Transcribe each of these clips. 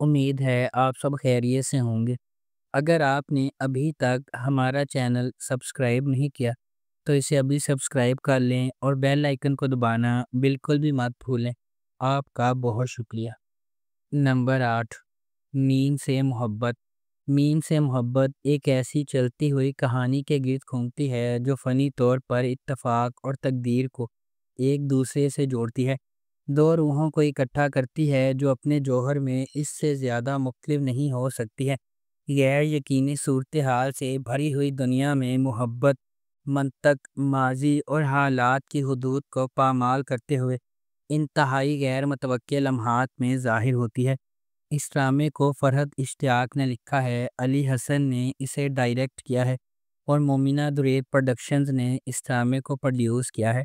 امید ہے آپ سب خیریت سے ہوں گے۔ اگر آپ نے ابھی تک ہمارا چینل سبسکرائب نہیں کیا تو اسے ابھی سبسکرائب کر لیں اور بیل آئکن کو دبانا بالکل بھی مت بھولیں۔ آپ کا بہت شکریہ۔ نمبر 8، نیند سے محبت۔ نیند سے محبت ایک ایسی چلتی ہوئی کہانی کے گرد گھومتی ہے جو فنی طور پر اتفاق اور تقدیر کو ایک دوسرے سے جوڑتی ہے۔ دو روحوں کو اکٹھا کرتی ہے جو اپنے جوہر میں اس سے زیادہ مختلف نہیں ہو سکتی ہے۔ غیر یقینی صورتحال سے بھری ہوئی دنیا میں محبت منطق، ماضی اور حالات کی حدود کو پامال کرتے ہوئے انتہائی غیر متوقع لمحات میں ظاہر ہوتی ہے۔ اس ڈرامے کو فرحت اشتیاق نے لکھا ہے، علی حسن نے اسے ڈائریکٹ کیا ہے اور مومنہ درید پروڈکشنز نے اس ڈرامے کو پروڈیوس کیا ہے۔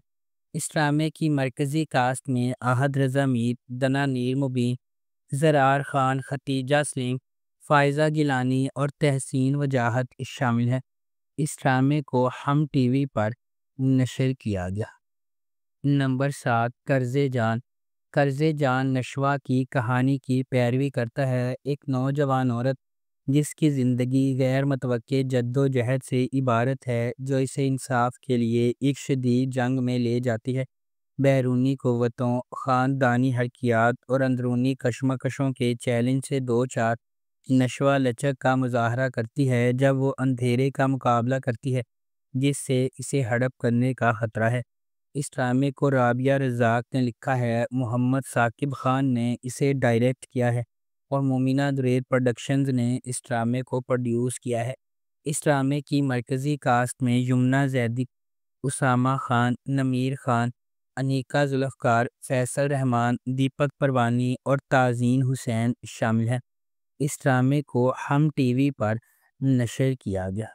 اس ڈرامے کی مرکزی کاسٹ میں احد رضا میر، دنانیر مبین، زرار خان، ختیجہ سلیم، فائزہ گیلانی اور تحسین وجاہت شامل ہیں۔ اس ڈرامے کو ہم ٹی وی پر نشر کیا گیا۔ نمبر 7، قرض جان۔ قرض جان نشوہ کی کہانی کی پیروی کرتا ہے، ایک نوجوان عورت جس کی زندگی غیر متوقع جد و جہد سے عبارت ہے جو اسے انصاف کے لیے ایک شدید جنگ میں لے جاتی ہے۔ بیرونی قوتوں، خاندانی حرکیات اور اندرونی کشمکشوں کے چیلنج سے دو چار نشوہ لچک کا مظاہرہ کرتی ہے جب وہ اندھیرے کا مقابلہ کرتی ہے جس سے اسے ہڑپ کرنے کا خطرہ ہے۔ اس ڈرامے کو رابعہ رزاق نے لکھا ہے، محمد ثاقب خان نے اسے ڈائریکٹ کیا ہے اور مومنہ درید پروڈکشنز نے اس ڈرامے کو پروڈیوس کیا ہے۔ اس ڈرامے کی مرکزی کاسٹ میں یمنہ زیدی، اسامہ خان، نمیر خان، انیکا ذوالفقار، فیصل رحمان، دیپک پروانی اور تازین حسین شامل ہیں۔ اس ڈرامے کو ہم ٹی وی پر نشر کیا گیا۔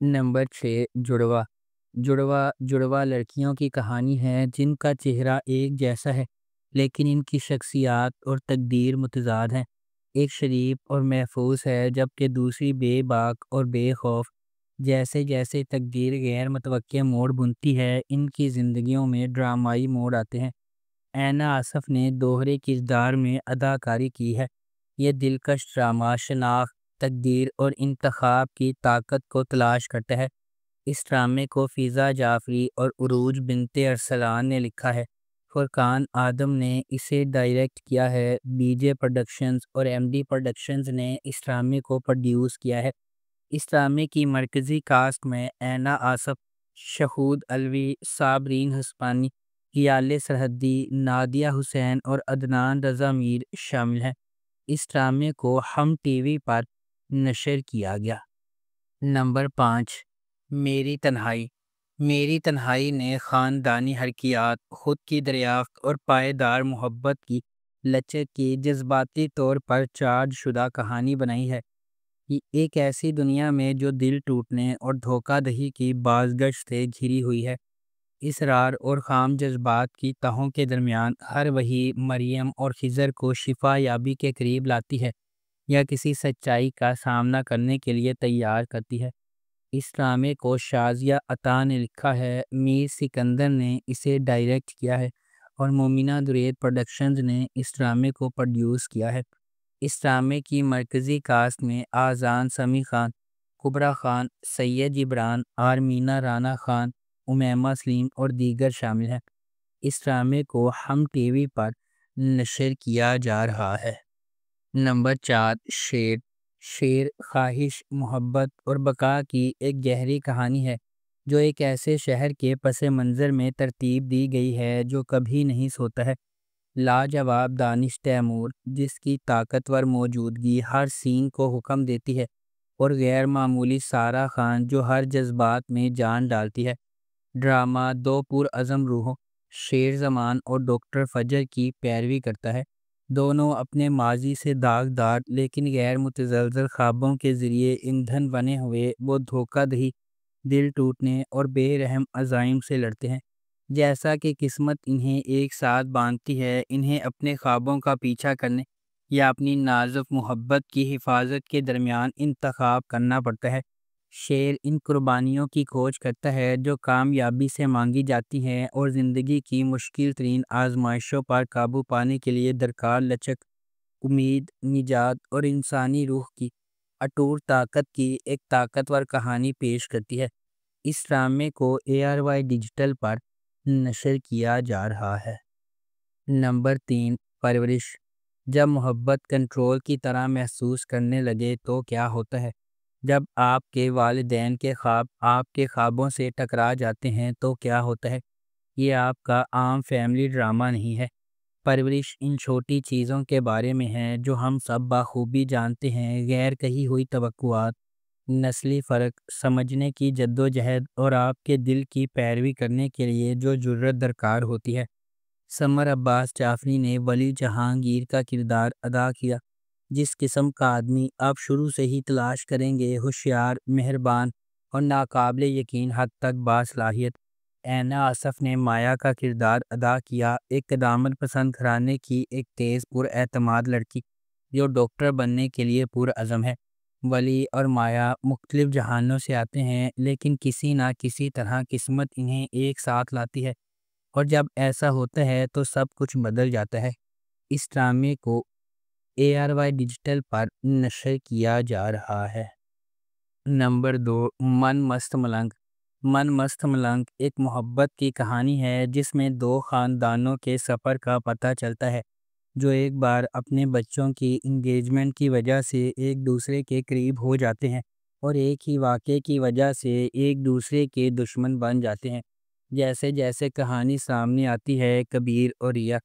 نمبر 6، جڑواں۔ جڑواں لڑکیوں کی کہانی ہے جن کا چہرہ ایک جیسا ہے لیکن ان کی شخصیات اور تقدیر متضاد ہیں۔ ایک شریف اور محفوظ ہے جبکہ دوسری بے باک اور بے خوف۔ جیسے جیسے تقدیر غیر متوقع موڑ بنتی ہے ان کی زندگیوں میں ڈرامائی موڑ آتے ہیں۔ اینا آصف نے دوہرے کردار میں اداکاری کی ہے۔ یہ دلکش ڈرامہ شناخت، تقدیر اور انتخاب کی طاقت کو تلاش کرتا ہے۔ اس ڈرامے کو فضا جعفری اور عروج بنت ارسلان نے لکھا ہے۔ فرقان آدم نے اسے ڈائریکٹ کیا ہے۔ بی جے پروڈکشنز اور ایم ڈی پروڈکشنز نے اس ڈرامے کو پروڈیوس کیا ہے۔ اس ڈرامے کی مرکزی کاسٹ میں اینا آصف، شہود علوی، صابرین ہسپانی، غیال سرحدی، نادیہ حسین اور عدنان رضا میر شامل ہیں۔ اس ڈرامے کو ہم ٹی وی پر نشر کیا گیا۔ نمبر 5، میری تنہائی۔ میری تنہائی نے خاندانی حرکیات، خود کی دریافت اور پائیدار محبت کی لچک کی جذباتی طور پر چارج شدہ کہانی بنائی ہے۔ یہ ایک ایسی دنیا میں جو دل ٹوٹنے اور دھوکہ دہی کی بازگشت سے گھری ہوئی ہے، اسرار اور خام جذبات کی تہوں کے درمیان ہر وہی مریم اور خضر کو شفا یابی کے قریب لاتی ہے یا کسی سچائی کا سامنا کرنے کے لیے تیار کرتی ہے۔ اس ڈرامے کو شازیہ عطا نے لکھا ہے، میر سکندر نے اسے ڈائریکٹ کیا ہے اور مومنہ درید پروڈکشنز نے اس ڈرامے کو پروڈیوس کیا ہے۔ اس ڈرامے کی مرکزی کاسٹ میں آذان سمیع خان، کبریٰ خان، سید جبران، آرمینہ رانا خان، امیمہ سلیم اور دیگر شامل ہیں۔ اس ڈرامے کو ہم ٹی وی پر نشر کیا جا رہا ہے۔ نمبر 4، شیر۔ شیر خواہش، محبت اور بقا کی ایک گہری کہانی ہے جو ایک ایسے شہر کے پس منظر میں ترتیب دی گئی ہے جو کبھی نہیں سوتا ہے۔ لاجواب دانش تیمور، جس کی طاقتور موجودگی ہر سین کو حکم دیتی ہے، اور غیر معمولی سارہ خان جو ہر جذبات میں جان ڈالتی ہے۔ ڈرامہ دو پرعزم روحوں، شیر زمان اور ڈاکٹر فجر کی پیروی کرتا ہے۔ دونوں اپنے ماضی سے داغدار لیکن غیر متزلزل خوابوں کے ذریعے ایندھن بنے ہوئے وہ دھوکہ دہی، دل ٹوٹنے اور بے رحم عزائم سے لڑتے ہیں۔ جیسا کہ قسمت انہیں ایک ساتھ باندھتی ہے، انہیں اپنے خوابوں کا پیچھا کرنے یا اپنی نازک محبت کی حفاظت کے درمیان انتخاب کرنا پڑتا ہے۔ شیر ان قربانیوں کی کھوج کرتا ہے جو کامیابی سے مانگی جاتی ہیں اور زندگی کی مشکل ترین آزمائشوں پر قابو پانے کے لیے درکار لچک، امید، نجات اور انسانی روح کی اٹوٹ طاقت کی ایک طاقتور کہانی پیش کرتی ہے۔ اس ڈرامے کو ARY ڈیجیٹل پر نشر کیا جا رہا ہے۔ نمبر 3، پرورش۔ جب محبت کنٹرول کی طرح محسوس کرنے لگے تو کیا ہوتا ہے؟ جب آپ کے والدین کے خواب آپ کے خوابوں سے ٹکرا جاتے ہیں تو کیا ہوتا ہے؟ یہ آپ کا عام فیملی ڈرامہ نہیں ہے۔ پرورش ان چھوٹی چیزوں کے بارے میں ہے جو ہم سب بخوبی جانتے ہیں: غیر کہی ہوئی توقعات، نسلی فرق، سمجھنے کی جدوجہد اور آپ کے دل کی پیروی کرنے کے لیے جو جرأت درکار ہوتی ہے۔ سمر عباس جعفری نے ولی جہانگیر کا کردار ادا کیا۔ جس قسم کا آدمی آپ شروع سے ہی تلاش کریں گے، ہوشیار، مہربان اور ناقابل یقین حد تک باصلاحیت۔ اینا آصف نے مایا کا کردار ادا کیا، ایک قدامت پسند گھرانے کی ایک تیز پر اعتماد لڑکی جو ڈاکٹر بننے کے لیے پرعزم ہے۔ ولی اور مایا مختلف جہانوں سے آتے ہیں، لیکن کسی نہ کسی طرح قسمت انہیں ایک ساتھ لاتی ہے، اور جب ایسا ہوتا ہے تو سب کچھ بدل جاتا ہے۔ اس ڈرامے کو ARY ڈیجیٹل پر نشر کیا جا رہا ہے۔ نمبر 2، من مست ملنگ۔ من مست ملنگ ایک محبت کی کہانی ہے جس میں دو خاندانوں کے سفر کا پتہ چلتا ہے جو ایک بار اپنے بچوں کی انگیجمنٹ کی وجہ سے ایک دوسرے کے قریب ہو جاتے ہیں اور ایک ہی واقعے کی وجہ سے ایک دوسرے کے دشمن بن جاتے ہیں۔ جیسے جیسے کہانی سامنے آتی ہے، کبیر اور ریا،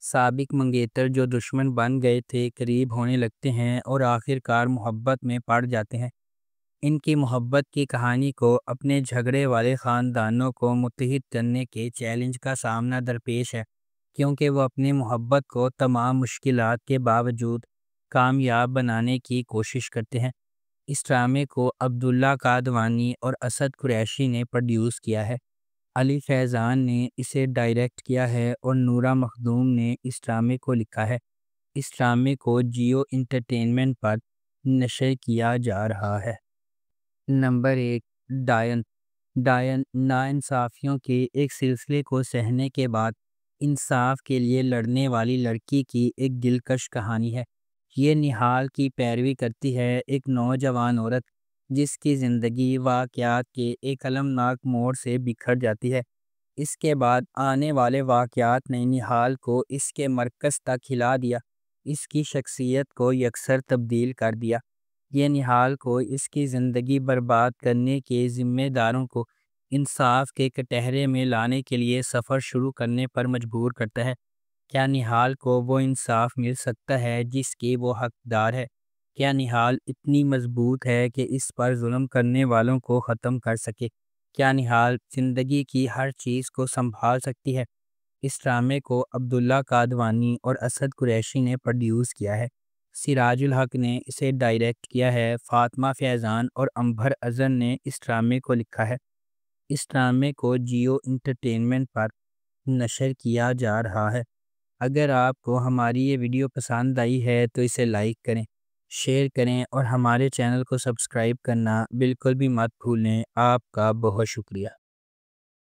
سابق منگیتر جو دشمن بن گئے تھے، قریب ہونے لگتے ہیں اور آخر کار محبت میں پڑ جاتے ہیں۔ ان کی محبت کی کہانی کو اپنے جھگڑے والے خاندانوں کو متحد کرنے کے چیلنج کا سامنا درپیش ہے، کیونکہ وہ اپنی محبت کو تمام مشکلات کے باوجود کامیاب بنانے کی کوشش کرتے ہیں۔ اس ڈرامے کو عبداللہ قادوانی اور اسد قریشی نے پروڈیوس کیا ہے۔ علی فیضان نے اسے ڈائریکٹ کیا ہے اور نورا مخدوم نے اس ڈرامے کو لکھا ہے۔ اس ڈرامے کو جیو انٹرٹینمنٹ پر نشر کیا جا رہا ہے۔ نمبر 1، ڈائن۔ ڈائن ناانصافیوں کے ایک سلسلے کو سہنے کے بعد انصاف کے لیے لڑنے والی لڑکی کی ایک دلکش کہانی ہے۔ یہ نہال کی پیروی کرتی ہے، ایک نوجوان عورت جس کی زندگی واقعات کے ایک المناک موڑ سے بکھر جاتی ہے۔ اس کے بعد آنے والے واقعات نے نہال کو اس کے مرکز تک ہلا دیا، اس کی شخصیت کو یکسر تبدیل کر دیا۔ یہ نہال کو اس کی زندگی برباد کرنے کے ذمہ داروں کو انصاف کے کٹہرے میں لانے کے لیے سفر شروع کرنے پر مجبور کرتا ہے۔ کیا نہال کو وہ انصاف مل سکتا ہے جس کی وہ حقدار ہے؟ کیا نہال اتنی مضبوط ہے کہ اس پر ظلم کرنے والوں کو ختم کر سکے؟ کیا نہال زندگی کی ہر چیز کو سنبھال سکتی ہے؟ اس ڈرامے کو عبداللہ قادوانی اور اسد قریشی نے پروڈیوس کیا ہے۔ سراج الحق نے اسے ڈائریکٹ کیا ہے۔ فاطمہ فیضان اور عنبر اظہر نے اس ڈرامے کو لکھا ہے۔ اس ڈرامے کو جیو انٹرٹینمنٹ پر نشر کیا جا رہا ہے۔ اگر آپ کو ہماری یہ ویڈیو پسند آئی ہے تو اسے لائک کریں، شیئر کریں اور ہمارے چینل کو سبسکرائب کرنا بالکل بھی مت بھولیں۔ آپ کا بہت شکریہ۔